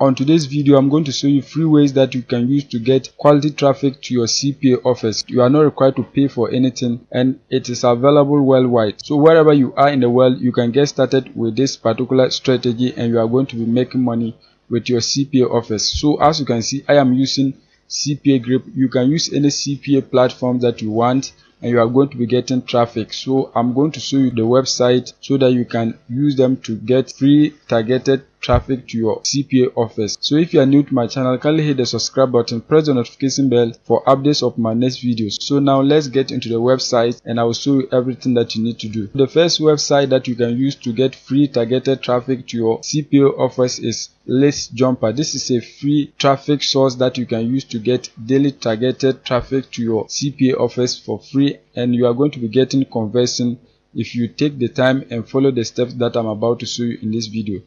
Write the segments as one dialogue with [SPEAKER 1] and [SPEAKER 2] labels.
[SPEAKER 1] On today's video, I'm going to show you 3 ways that you can use to get quality traffic to your CPA office. You are not required to pay for anything and it is available worldwide. So wherever you are in the world, you can get started with this particular strategy and you are going to be making money with your CPA office. So as you can see, I am using CPA Grip. You can use any CPA platform that you want and you are going to be getting traffic. So I'm going to show you the website so that you can use them to get free targeted traffic to your CPA office. So if you are new to my channel, kindly hit the subscribe button, press the notification bell for updates of my next videos. So now let's get into the website and I will show you everything that you need to do. The first website that you can use to get free targeted traffic to your CPA office is Lesvolta. This is a free traffic source that you can use to get daily targeted traffic to your CPA office for free, and you are going to be getting conversion if you take the time and follow the steps that I'm about to show you in this video.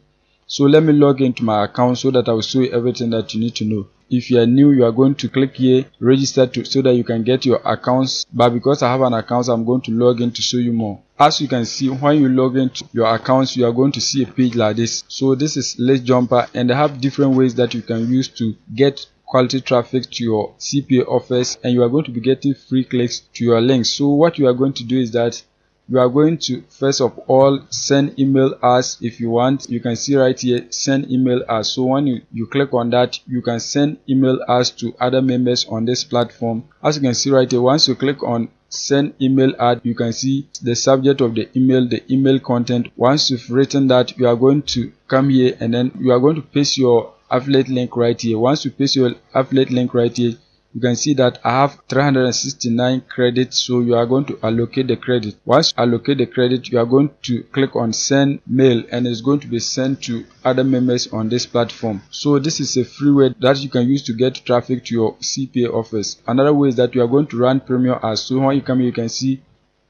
[SPEAKER 1] So let me log into my account so that I will show you everything that you need to know. If you are new, you are going to click here, register so that you can get your accounts. But because I have an account, I'm going to log in to show you more. As you can see, when you log into your accounts, you are going to see a page like this. So this is Lesvolta, and they have different ways that you can use to get quality traffic to your CPA office, and you are going to be getting free clicks to your links. So what you are going to do is that you are going to first of all send email as if you want. You can see right here, send email as. So when you click on that, you can send email as to other members on this platform. As you can see right here, once you click on send email ad, you can see the subject of the email content. Once you've written that, you are going to come here and then you are going to paste your affiliate link right here. Once you paste your affiliate link right here, you can see that I have 369 credits, so you are going to allocate the credit. Once you allocate the credit, you are going to click on send mail and it's going to be sent to other members on this platform. So this is a free way that you can use to get traffic to your CPA office. Another way is that you are going to run premium ads. So when you come here, you can see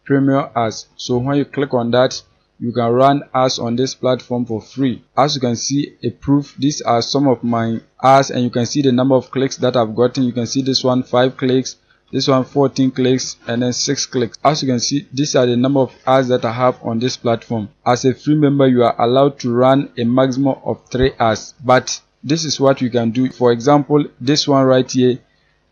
[SPEAKER 1] premium ads. So when you click on that, you can run ads on this platform for free. As you can see a proof, these are some of my ads and you can see the number of clicks that I've gotten. You can see this one 5 clicks, this one 14 clicks, and then 6 clicks. As you can see, these are the number of ads that I have on this platform. As a free member, you are allowed to run a maximum of 3 ads, but this is what you can do. For example, this one right here,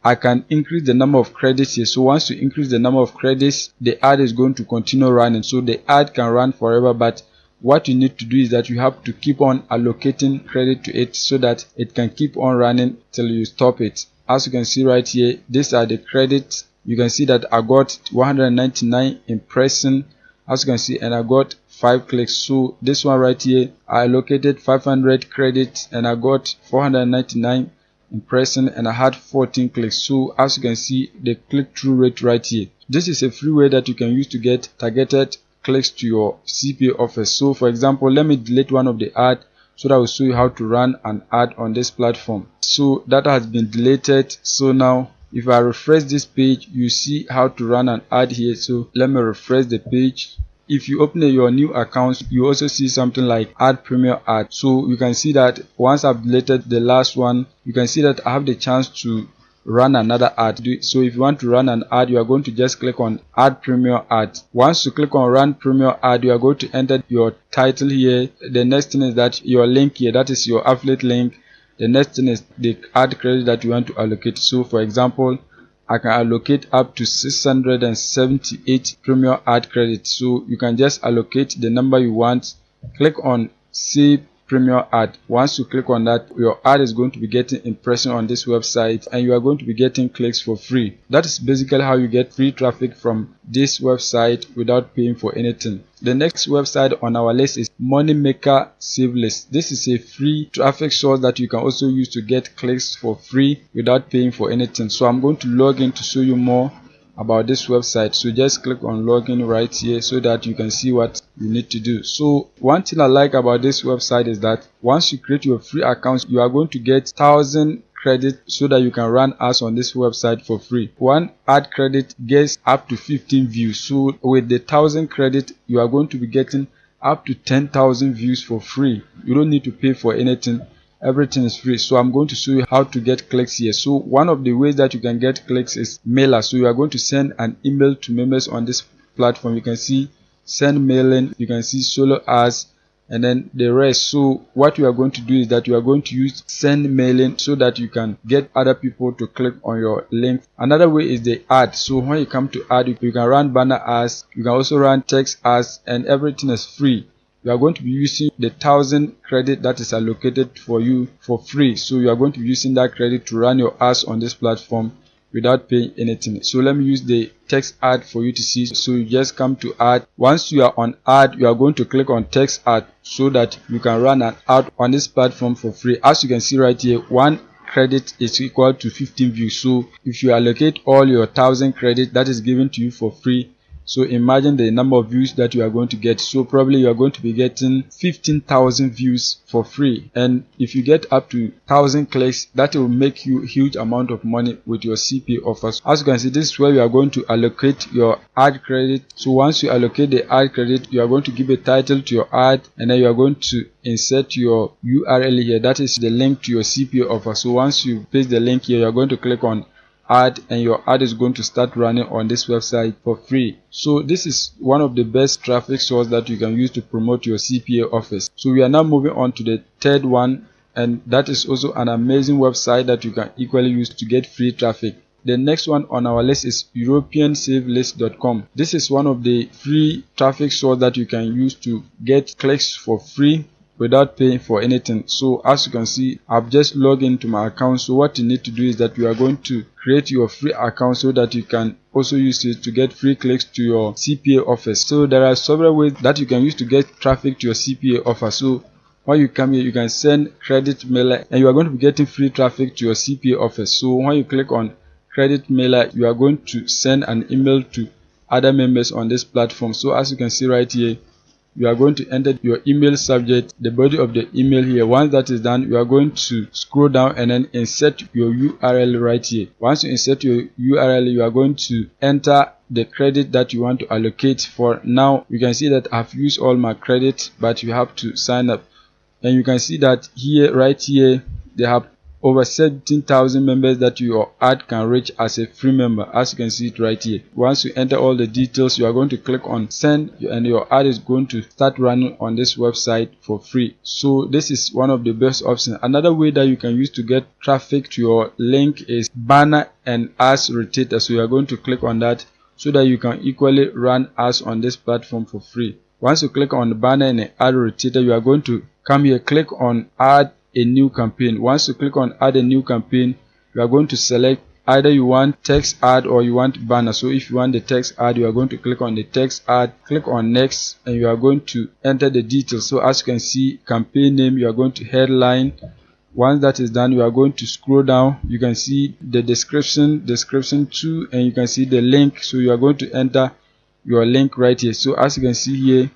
[SPEAKER 1] I can increase the number of credits here. So once you increase the number of credits, the ad is going to continue running. So the ad can run forever, but what you need to do is that you have to keep on allocating credit to it so that it can keep on running till you stop it. As you can see right here, these are the credits. You can see that I got 199 impressions, as you can see, and I got 5 clicks. So this one right here, I allocated 500 credits and I got 499 impression and I had 14 clicks. So as you can see, the click-through rate right here. This is a free way that you can use to get targeted clicks to your CPA office. So for example, let me delete one of the ad so that I will show you how to run an ad on this platform. So that has been deleted. So now if I refresh this page, you see how to run an ad here. So let me refresh the page. If you open your new account, you also see something like add premium ad. So you can see that once I've deleted the last one, you can see that I have the chance to run another ad. So if you want to run an ad, you are going to just click on add premium ad. Once you click on run premium ad, you are going to enter your title here. The next thing is that your link here, that is your affiliate link. The next thing is the ad credit that you want to allocate. So for example, I can allocate up to 678 premium ad credits. So you can just allocate the number you want. Click on save premium ad. Once you click on that, your ad is going to be getting impression on this website and you are going to be getting clicks for free. That is basically how you get free traffic from this website without paying for anything. The next website on our list is Moneymaker Safelist. This is a free traffic source that you can also use to get clicks for free without paying for anything. So I'm going to log in to show you more about this website. So just click on login right here so that you can see what you need to do. So one thing I like about this website is that once you create your free account, you are going to get 1,000 credit so that you can run ads on this website for free. One ad credit gets up to 15 views. So with the 1,000 credit, you are going to be getting up to 10,000 views for free. You don't need to pay for anything. Everything is free. So I'm going to show you how to get clicks here. So one of the ways that you can get clicks is mailer. So you are going to send an email to members on this platform. You can see send mailing, you can see solo ads, and then the rest. So what you are going to do is that you are going to use send mailing so that you can get other people to click on your link. Another way is the ad. So when you come to ad, you can run banner ads, you can also run text ads, and everything is free. You are going to be using the 1000 credit that is allocated for you for free. So you are going to be using that credit to run your ads on this platform without paying anything. So let me use the text ad for you to see. So you just come to ad. Once you are on ad, you are going to click on text ad so that you can run an ad on this platform for free. As you can see right here, 1 credit is equal to 15 views. So if you allocate all your 1000 credit that is given to you for free, so imagine the number of views that you are going to get. So probably you are going to be getting 15,000 views for free, and if you get up to 1000 clicks, that will make you a huge amount of money with your CPA offers. As you can see, this is where you are going to allocate your ad credit. So once you allocate the ad credit, you are going to give a title to your ad, and then you are going to insert your URL here, that is the link to your CPA offer. So once you paste the link here, you are going to click on ad, and your ad is going to start running on this website for free. So this is one of the best traffic source that you can use to promote your CPA offers. So we are now moving on to the third one, and that is also an amazing website that you can equally use to get free traffic. The next one on our list is Safelist.com. This is one of the free traffic source that you can use to get clicks for free without paying for anything. So as you can see, I've just logged into my account. So what you need to do is that you are going to create your free account so that you can also use it to get free clicks to your CPA offers. So there are several ways that you can use to get traffic to your CPA offer. So when you come here, you can send credit mailer, and you are going to be getting free traffic to your CPA offers. So when you click on credit mailer, you are going to send an email to other members on this platform. So as you can see right here, you are going to enter your email subject, the body of the email here. Once that is done, you are going to scroll down and then insert your URL right here. Once you insert your URL, you are going to enter the credit that you want to allocate. For now, you can see that I've used all my credit, but you have to sign up. And you can see that here, right here, they have over 17,000 members that your ad can reach as a free member, as you can see it right here. Once you enter all the details, you are going to click on send, and your ad is going to start running on this website for free. So this is one of the best options. Another way that you can use to get traffic to your link is banner and ads rotator. So you are going to click on that so that you can equally run ads on this platform for free. Once you click on the banner and ad rotator, you are going to come here, click on add a new campaign. Once you click on add a new campaign, you are going to select either you want text ad or you want banner. So if you want the text ad, you are going to click on the text ad, click on next, and you are going to enter the details. So as you can see, campaign name, you are going to headline. Once that is done, you are going to scroll down. You can see the description too, and you can see the link. So you are going to enter your link right here. So as you can see here,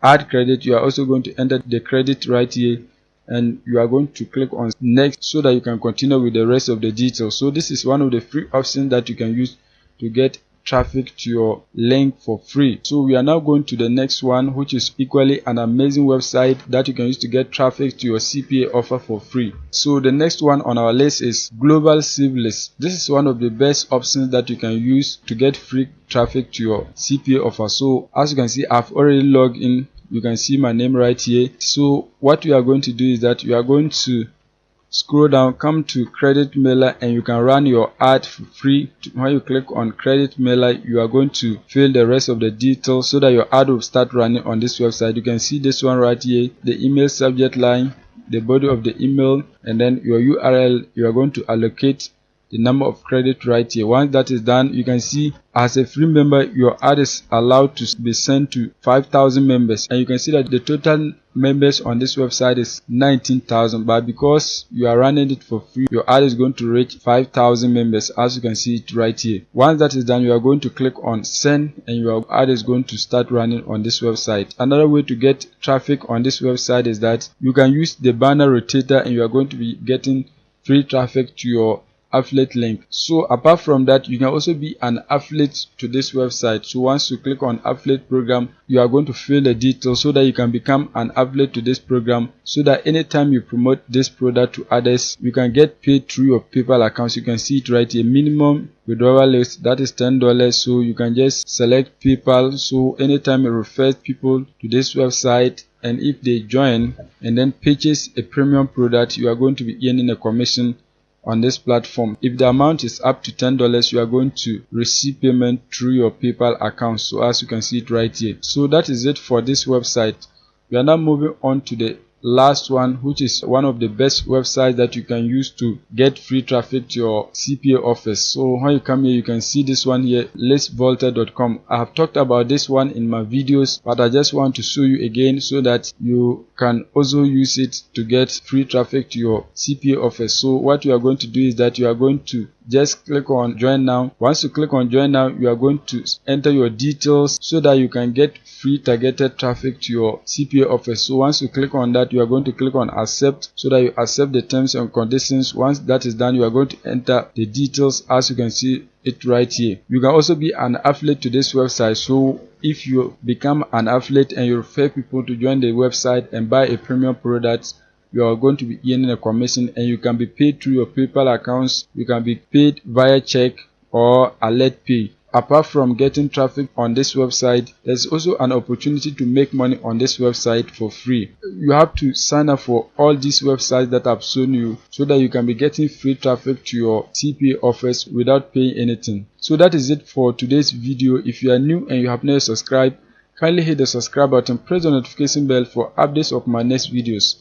[SPEAKER 1] add credit, you are also going to enter the credit right here, and you are going to click on next so that you can continue with the rest of the details. So this is one of the free options that you can use to get traffic to your link for free. So we are now going to the next one, which is equally an amazing website that you can use to get traffic to your CPA offer for free. So the next one on our list is Global Safelist. This is one of the best options that you can use to get free traffic to your CPA offer. So as you can see, I've already logged in. You can see my name right here. So what we are going to do is that you are going to scroll down, come to credit mailer, and you can run your ad for free. When you click on credit mailer, you are going to fill the rest of the details so that your ad will start running on this website. You can see this one right here, the email subject line, the body of the email, and then your URL. You are going to allocate the number of credit right here. Once that is done, you can see as a free member, your ad is allowed to be sent to 5,000 members, and you can see that the total members on this website is 19,000, but because you are running it for free, your ad is going to reach 5,000 members, as you can see it right here. Once that is done, you are going to click on send, and your ad is going to start running on this website. Another way to get traffic on this website is that you can use the banner rotator, and you are going to be getting free traffic to your affiliate link. So apart from that, you can also be an affiliate to this website. So once you click on affiliate program, you are going to fill the details so that you can become an affiliate to this program, so that anytime you promote this product to others, you can get paid through your PayPal accounts. You can see it right here, minimum withdrawal list, that is $10. So you can just select PayPal. So anytime you refer people to this website, and if they join and then purchase a premium product, you are going to be earning a commission on this platform. If the amount is up to $10, you are going to receive payment through your PayPal account. So as you can see it right here. So that is it for this website. We are now moving on to the last one, which is one of the best websites that you can use to get free traffic to your CPA office. So when you come here, you can see this one here, Lesvolta.com. I have talked about this one in my videos, but I just want to show you again so that you can also use it to get free traffic to your CPA office. So what you are going to do is that you are going to just click on join now. Once you click on join now, you are going to enter your details so that you can get free targeted traffic to your CPA office. So once you click on that, you are going to click on accept so that you accept the terms and conditions. Once that is done, you are going to enter the details as you can see it right here. You can also be an affiliate to this website. So if you become an affiliate and you refer people to join the website and buy a premium product, you are going to be earning a commission, and you can be paid through your PayPal accounts. You can be paid via check or alert pay. Apart from getting traffic on this website, there's also an opportunity to make money on this website for free. You have to sign up for all these websites that I've shown you so that you can be getting free traffic to your CPA office without paying anything. So that is it for today's video. If you are new and you have not subscribed, kindly hit the subscribe button, press the notification bell for updates of my next videos.